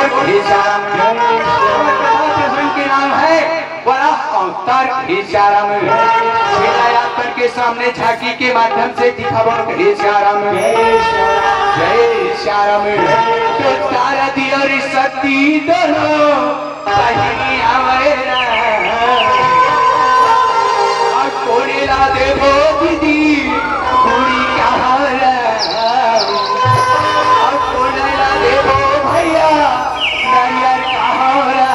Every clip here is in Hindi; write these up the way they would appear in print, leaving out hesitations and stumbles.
बोल सीताराम। प्रसंग के नाम है बड़ा अवतार सीताराम। यात्रा के सामने झांकी के माध्यम से दिखा बोल सीताराम। जय श्याम। तो तारा दी और शक्ति दोनों बहिनी आवेरा कोरेला देवो दीदी कुड़ी कहारा कोरेला देवो भैया नरियर कहारा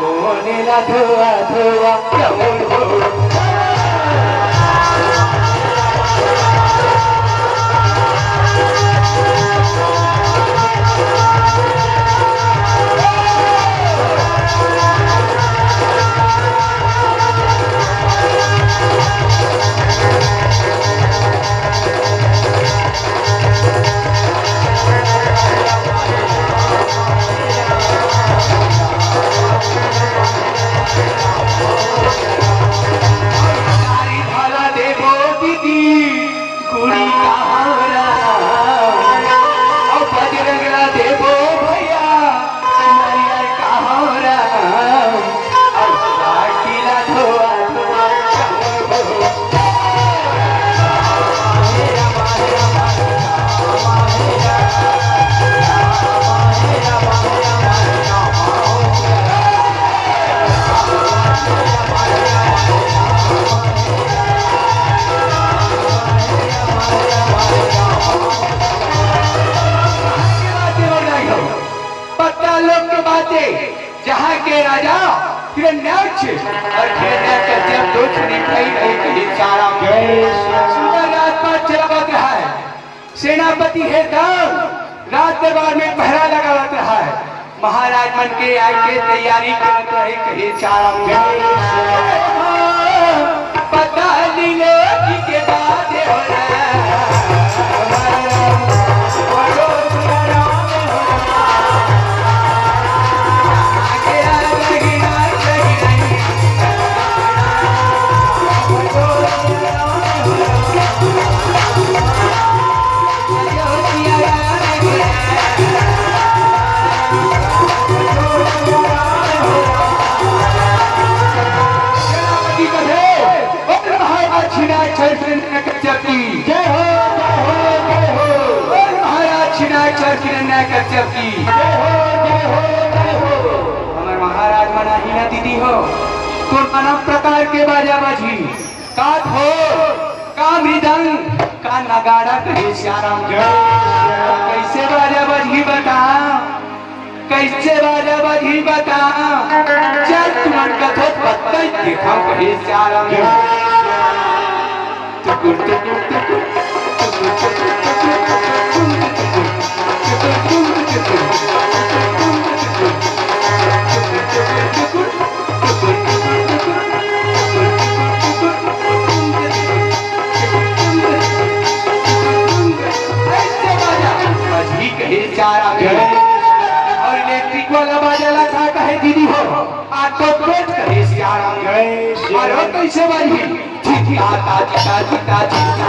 कोरेला धोआ धोआ जहाँ के राजा हिरण्याक्ष और हिरण्याक्ष जब दो छड़ी खाई रही सारा सुंदर राजपाट चलावत रहा है। सेनापति है रात दरबार में पहरा लगावत रहा है। महाराज मन के आय के तैयारी करत रहे कहे सारा पता लीले के बाद हो रहा महाराज मना ही ना दीदी हो तो नाना प्रकार के बाजा बाजी का ढोल का मृदंग का नगाड़ा कहे श्याम। कैसे बाजा बाजी बता कैसे बाजा बाजी बता चल तुम कथोत पत्ता देखा कहे श्याम। और इलेक्ट्रिक वाला बाजा लगा कहे दीदी हो आटो पेट कहे श्याम। और कैसे बाजी चिता चिता चिता चिता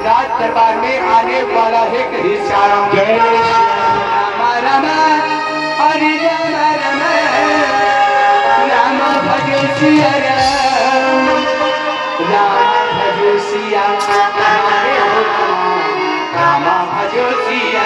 राज दरबार में आने वाला है कहे श्याम। राम राम हरि राम राम राम भजो सिया राम भजो सिया राम भजो सिया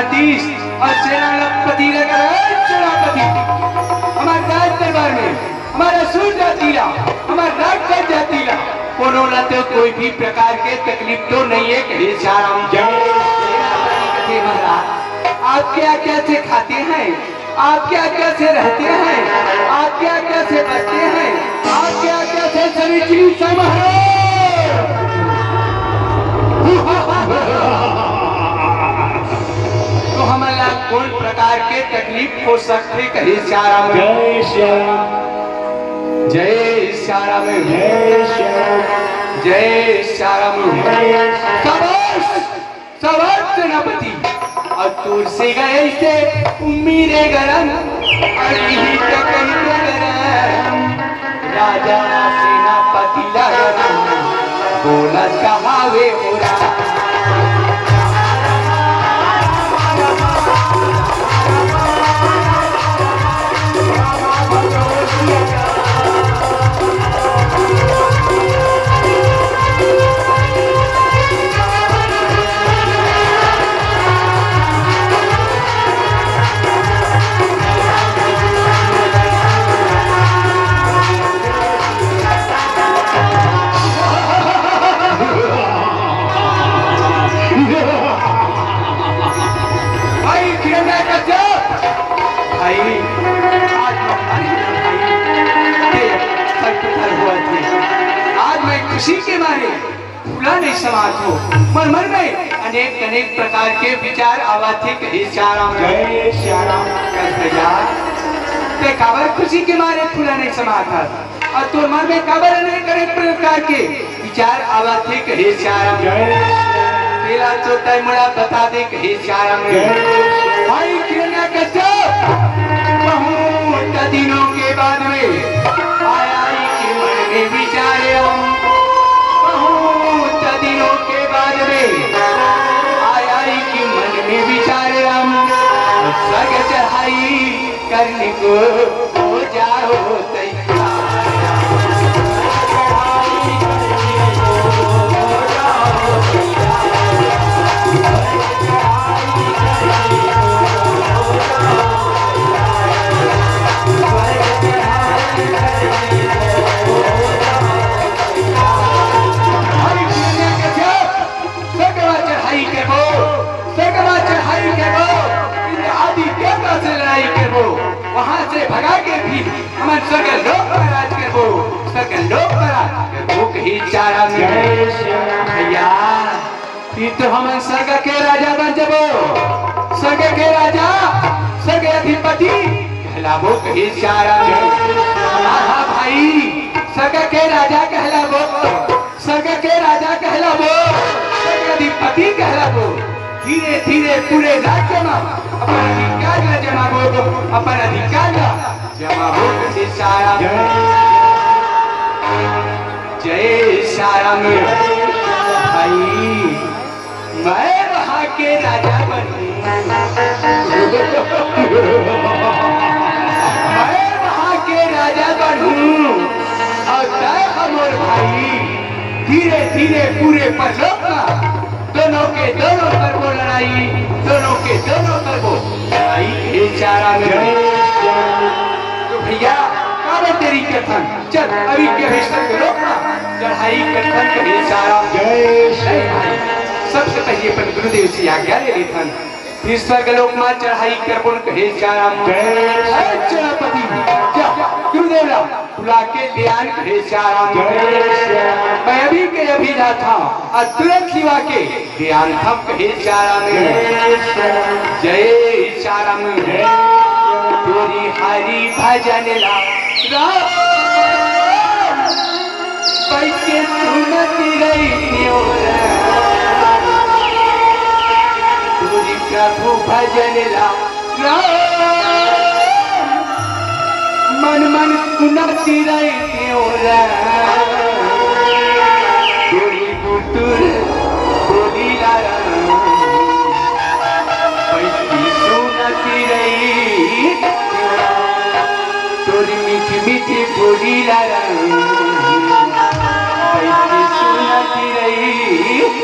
सेनाधीश और सेनापति लगा रहे सेनापति हमारे राज दरबार में हमारा सूर जातीला हमारा राज का जातीला कोनो न तो कोई भी प्रकार के तकलीफ तो नहीं है कहे साराम जय महाराज आप क्या क्या से खाते हैं आप क्या क्या से रहते हैं आप क्या क्या से बचते हैं आप क्या क्या से सभी चीज संभालो तो हमारा कौन प्रकार के तकलीफ हो सकते कहे श्याम जय श्याम जय श्याम जय श्याम जय श्याम सवार सेनापति और दूर से गए से उम्मीदे गरम और यही तक गरम राजा सेनापति लगरम बोला चाहे हो रहा खुशी के मारे फूला नहीं समाज हो मन मन में अनेक अनेक प्रकार के विचार आवाथे कहे श्याम जय श्याम ते काबर खुशी के मारे फूला नहीं समाता और तो मन में काबर अनेक अनेक प्रकार के विचार आवाथे कहे श्याम तेरा तो तय मुड़ा बता दे कहे श्याम भाई किरण्या कश्यप बहुत दिनों के बाद में आया कि मन में विचार दिनों के बाद में आया कि मन में विचार सग चढ़ाई करने को हो जाओ तैयार वहां से भगा के भी हमारे सगल लोग पर राज करबो सगल लोग पर करबो कही चारा में भैया फिर तो हम स्वर्ग के राजा बन जबो स्वर्ग के राजा स्वर्ग अधिपति कहलाबो कही चारा में आहा भाई स्वर्ग के राजा कहलाबो स्वर्ग के राजा कहलाबो स्वर्ग अधिपति कहलाबो धीरे धीरे पूरे राज्य में अपन अधिकार जमाबो अपन अधिकार जमाबो से सारा जय सारा में भाई मैं वहां के राजा बनूं मैं वहां के राजा बनूं और तय हमर भाई धीरे धीरे पूरे परलोक में दोनों के दोनों करबो लड़ाई दोनों के दोनों करबो लड़ाई के चारा में तो भैया काबे तेरी कथन चल अभी के हिस्सा को रोकना चढ़ाई कथन के चारा जय भाई सबसे पहले अपन गुरुदेव से आज्ञा ले लेथन फिर स्वर्ग लोक में चढ़ाई करबो कहे चारा जय सेनापति गुरुदेव बुला के ध्यान कहे चारा मैं अभी के अभी ना था और तुरंत सिवा के ध्यान थम कहे चारा में जय चारा में तेरी हरि भजन ला बैठ के सुनती रही तेरी प्रभु भजन ला मन मन सुनती रही गोरी बुतुर गोरी लारा बैठी सुनती रही तोरी मीठी मीठी गोरी लारा बैठी सुनती रही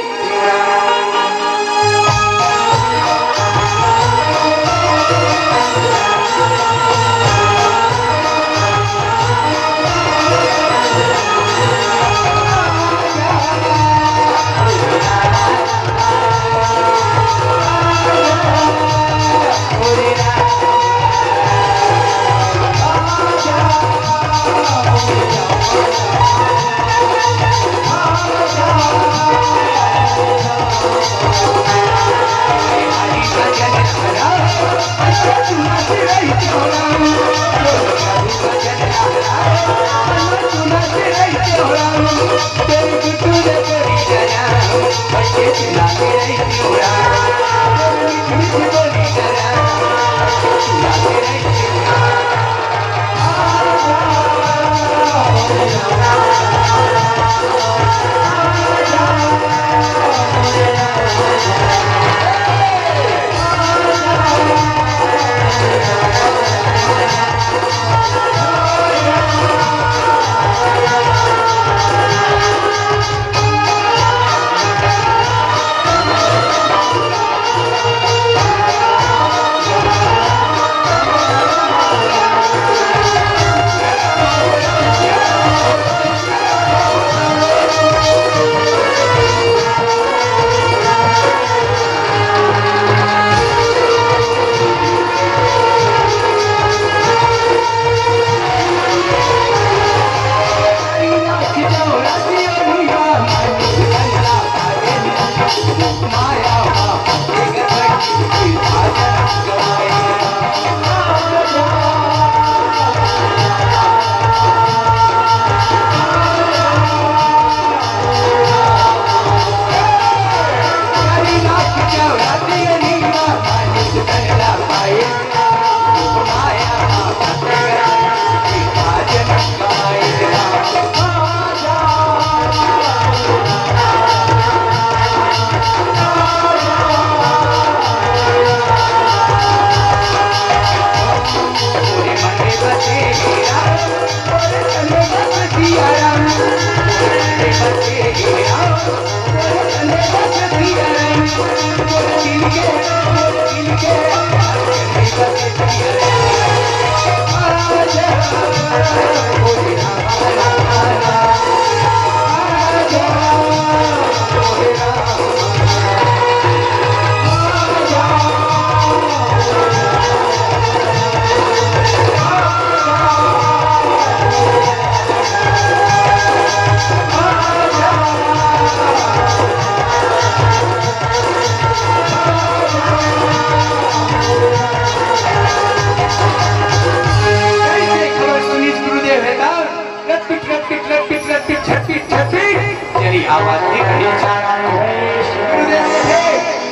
आवाज थी कहे चारा गुरुदेव थे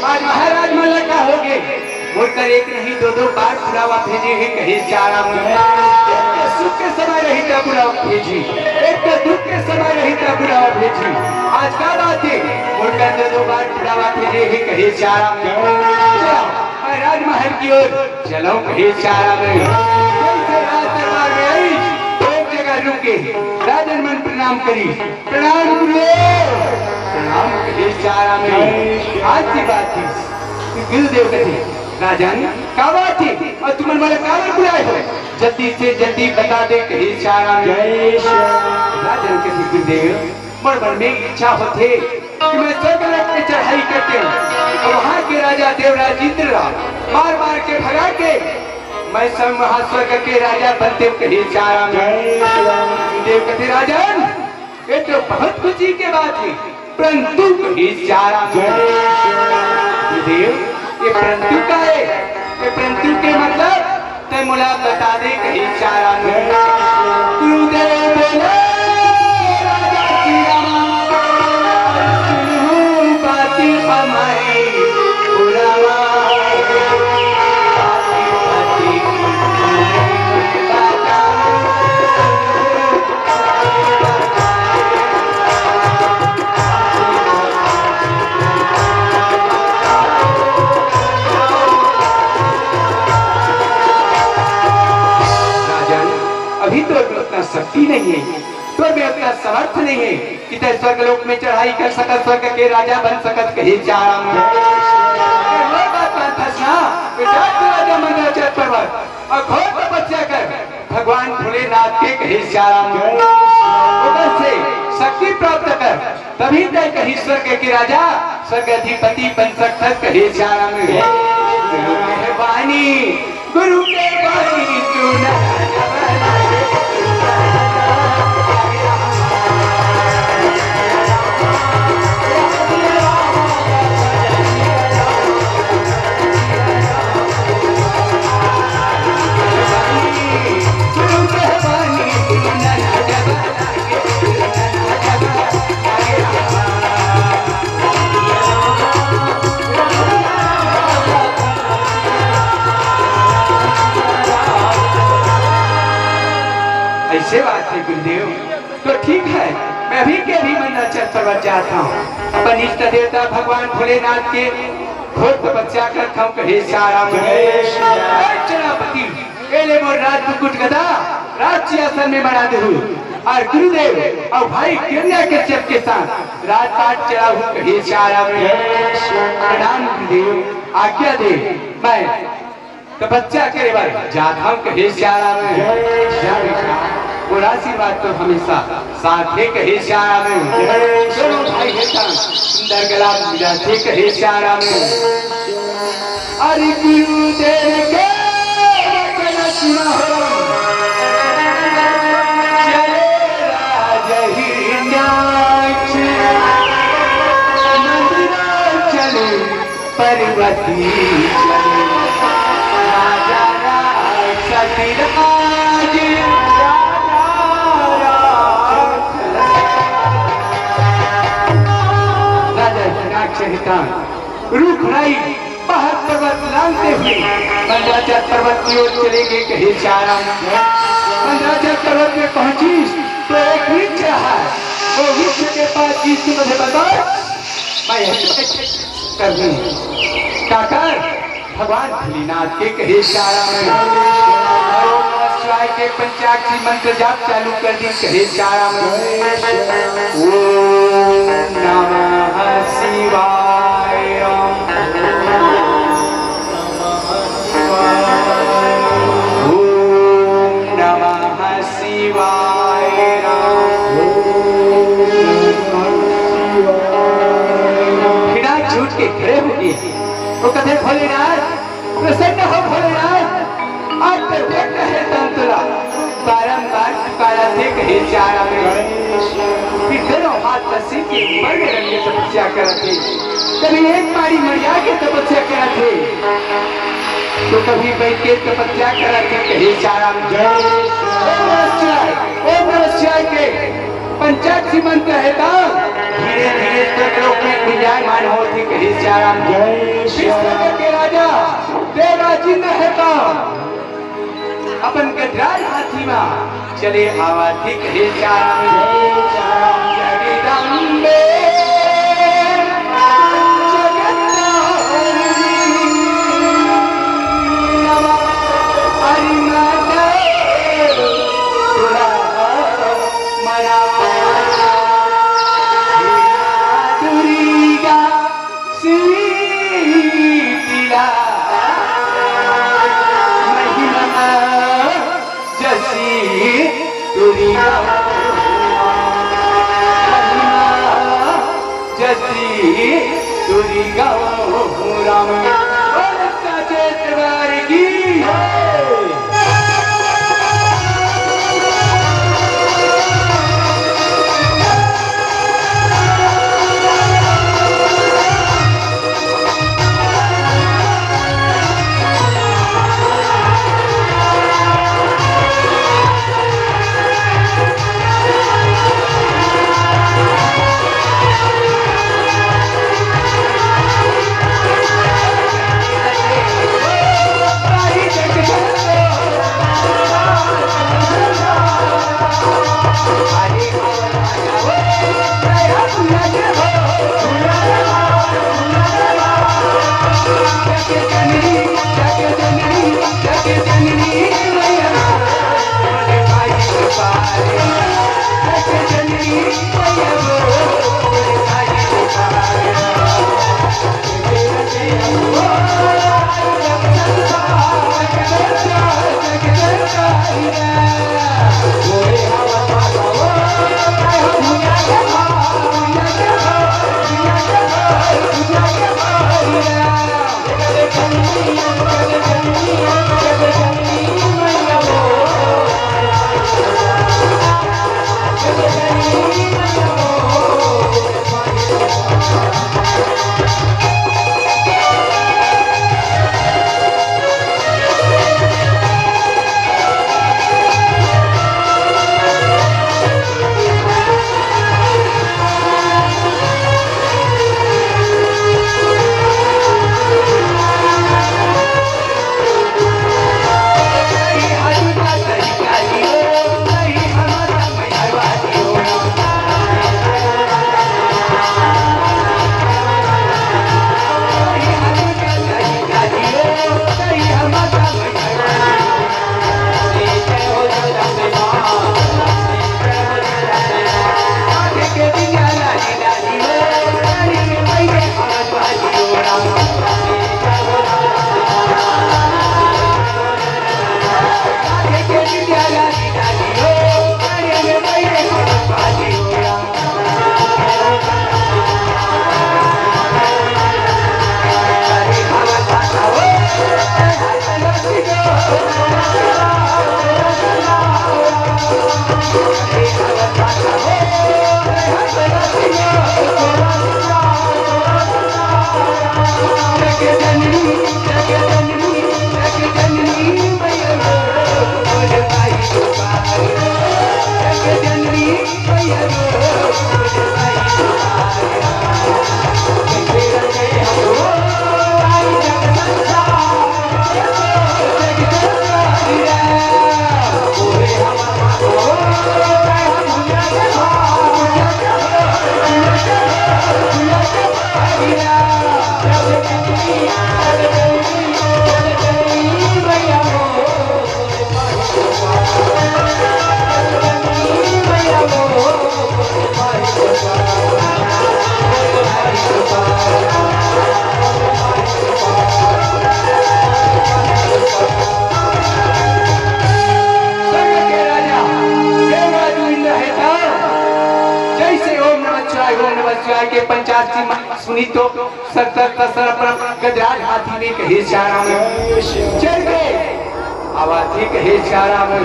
आज महाराज मला का हो गए बोलकर एक नहीं दो दो बार बुलावा भेजे है कहे चारा सुख के समय रही था बुलावा भेजी एक तो दुख के समय रही था बुलावा भेजी आज का बात है बोलकर दो दो बार बुलावा भेजे है कहे चारा राजमहल की ओर चलो कहे चारा में दरबार में आई एक जगह रुके राजन मन प्रणाम करी प्रणाम गुरुदेव प्रणाम कहे चारा में आज की बात थी गुरुदेव कहे राजन का बात थी और तुम मला कावर बुलाए हो जल्दी से जल्दी बता दे कहे चारा में राजन के गुरुदेव मन मन में इच्छा होते कि मैं स्वर्गलोक में चढ़ाई करते हूँ और वहाँ के राजा देवराज इंद्र मार मार के भगा के मैं सब महास्वर्ग के राजा बनते कहे चारा में देव कहते राजन ये तो बहुत खुशी के बात है परंतु कहे चारा में देव ये परंतु का है ये परंतु के मतलब ते मुला बता दे कहे चारा में गुरुदेव बोले राजा की बाती हमारी बुलावा अभी तो उतना शक्ति नहीं है तो मैं उतना समर्थ नहीं है कि ते स्वर्गलोक में चढ़ाई कर सकत स्वर्ग के राजा बन सकत कहे चारा में राजा मंडलाचल पर्वत और घोर तपस्या कर भगवान भोलेनाथ के कहे चारा में उधर से शक्ति प्राप्त कर तभी तय कहीं स्वर्ग के राजा स्वर्ग अधिपति बन सकता कहे चारा में गुरु के वाणी चुना ऐसे बात है गुरुदेव तो ठीक है मैं अभी के अभी मंडलाचल पर्वत जाता हूँ अपन इष्ट देवता भगवान भोलेनाथ के घोर तपस्या करता हूँ कहे चारा सेनापति एले मोर राज मुकुट गदा राज सिंहासन में बना दे और गुरुदेव और भाई कन्या के चप के साथ राजपाट चढ़ा हूँ कहे चारा प्रणाम गुरुदेव आज्ञा दे मैं तपस्या करे बार जाता हूँ कहे चारा में वो आशीर्वाद तो हमेशा साथ ही कहे चारा में दोनों भाई बेटा सुंदर गला मिलाते कहे चारा में अरे गुरुदेव के वचन सुना हो चले राजहिन्याक्ष मंदिर चले पर्वती चले राजा सतीराज रूख राई बाहर पर्वत लांघते हुए मंडलाचल पर्वत की ओर चले गए कहे चारा मंडलाचल पर्वत में पहुंची तो एक वृक्ष रहा वो वृक्ष के पास चीज मुझे बताओ मैं कर काकर भगवान भोलेनाथ के कहे चारा में के पंचाक्षरी मंत्र जाप चालू कर दी कहे चारा में ओम नमः शिवाय ओम नमः शिवाय बिना झूठ के खड़े हो गए वो कहते भोलेनाथ प्रसन्न हो भोलेनाथ आज तक है तंतुला बारंबार पुकारा थे कहे चारा में फिर दोनों हाथ कसी के बड़े रंग की तपस्या करते कभी एक बारी मरिया के तपस्या करते तो कभी बैठ के तपस्या करते कहे चारा में ओम नमः शिवाय के पंचायत सीमंत रहता धीरे धीरे सब लोग में विजयमान होती कही श्याम जय श्री राम के राजा देवराजी रहता अपन गजराज हाथी में चले आवा थी कही श्याम जगदम्बे राम चेतवार की के पंचायत की सुनी तो गजराज हाथी ने कहे चारा में चल गए आवाज ही कहे चारा में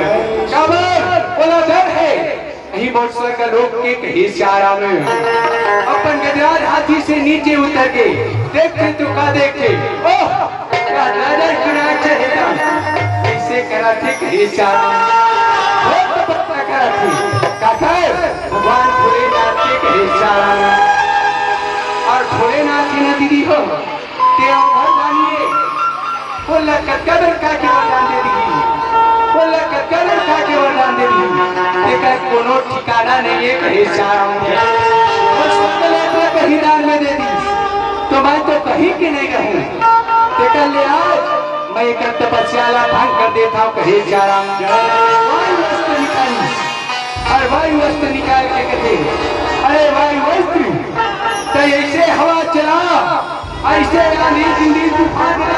बोला डर है यही बोलसर का लोग के कहे चारा में अपन गजराज हाथी से नीचे उतर के देखते तो का देखे ओह क्या नजर चुना चलेगा ऐसे करा थे कहे चारा बहुत तपस्या करा थी काका भगवान भोलेनाथ के कहे सारा और भोलेनाथ जी ने दीदी हो ते घर जानिए बोला कदर का के वरदान दे दी बोला कदर का के वरदान दे दी देखा कोनो ठिकाना नहीं है कहे सारा बस कहीं दान में दे दी तो मैं तो कहीं के नहीं रहूं देखा ले आज मैं एक तपस्याला भंग कर देता हूँ कहे सारा वायु वस्त्र निकाली और वायु वस्त्र निकाल के कहते अरे वायु वस्त्र तो ऐसे हवा चला ऐसे आंधी जिंदी तूफान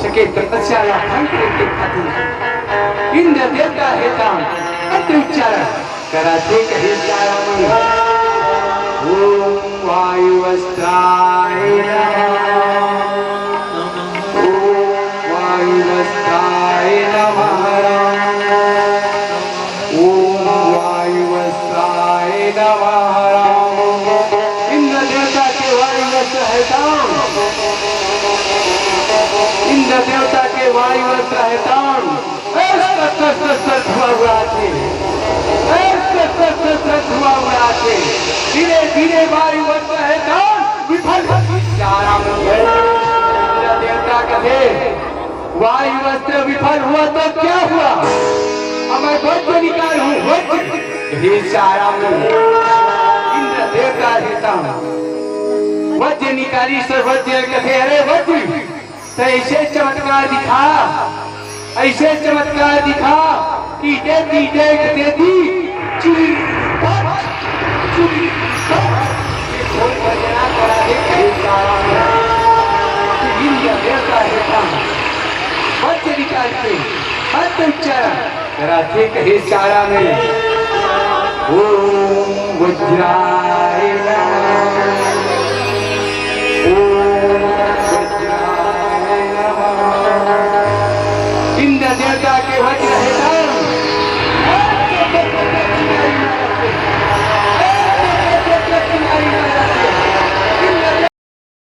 सके तपस्याला भंग करके खाती इंद्र देवता हेता अत्र उच्चारण कराते कहे सारा ओम वायु वस्त्राय नमः ओम वायु वस्त्राय नमः ओम वायु वस्त्राय नमः इंद्र देवता के वायु वस्त्र हेता इंद्र देवता के वायु वस्त्र हेता धीरे धीरे वायु वस्त्र हेता विफल देवता कहे वायु वस्त्र विफल हुआ तो क्या हुआ अब मैं वज्र निकालूं वज्र इंद्र देवता देता वज्र निकाली सर वज्र कहे अरे वज्र तो ऐसे चमत्कार दिखा ऐसे चमत्कार दिखा कि देती देख देती चुरी वज्र निकाल के हर उच्चारण कराते कहे सारा में ओम वज्राय